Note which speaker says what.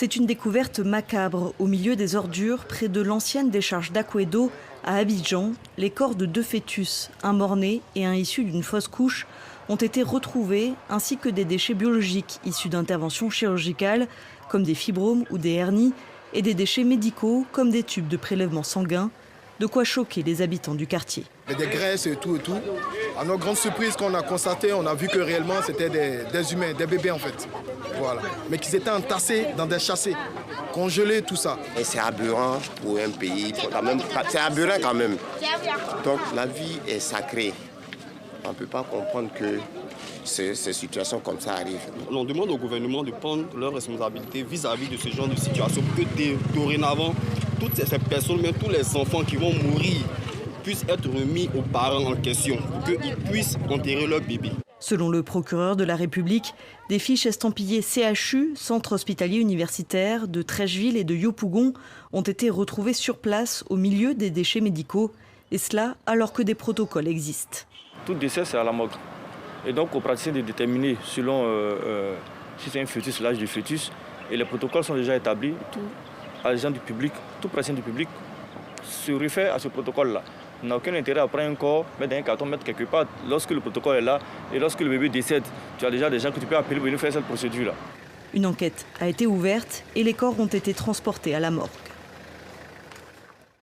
Speaker 1: C'est une découverte macabre. Au milieu des ordures, près de l'ancienne décharge d'Akwedo, à Abidjan, les corps de 2 fœtus, un mort-né et un issu d'une fausse couche, ont été retrouvés, ainsi que des déchets biologiques issus d'interventions chirurgicales, comme des fibromes ou des hernies, et des déchets médicaux, comme des tubes de prélèvement sanguin, de quoi choquer les habitants du quartier.
Speaker 2: Des graisses et tout. À notre grande surprise, qu'on a constaté, on a vu que réellement c'était des humains, des bébés en fait. Voilà. Mais qu'ils étaient entassés dans des châssis, congelés, tout ça.
Speaker 3: Et c'est aberrant pour un pays, c'est aberrant quand même. Donc la vie est sacrée. On ne peut pas comprendre que ces situations comme ça arrivent.
Speaker 4: On demande au gouvernement de prendre leurs responsabilités vis-à-vis de ce genre de situation pour que dorénavant, toutes ces personnes, même tous les enfants qui vont mourir, puissent être remis aux parents en question pour qu'ils puissent enterrer leur bébé.
Speaker 1: Selon le procureur de la République, des fiches estampillées CHU, Centre hospitalier universitaire, de Trècheville et de Yopougon, ont été retrouvées sur place au milieu des déchets médicaux, et cela alors que des protocoles existent.
Speaker 5: Tout décès, c'est à la morgue. Et donc, aux praticiens de déterminer selon si c'est un fœtus, l'âge du fœtus, et les protocoles sont déjà établis. Tout agent du public, tout praticien du public se réfère à ce protocole-là. On n'a aucun intérêt à prendre un corps, mettre dans un carton, mettre quelque part. Lorsque le protocole est là et lorsque le bébé décède, tu as déjà des gens que tu peux appeler pour venir faire cette procédure-là.
Speaker 1: Une enquête a été ouverte et les corps ont été transportés à la morgue.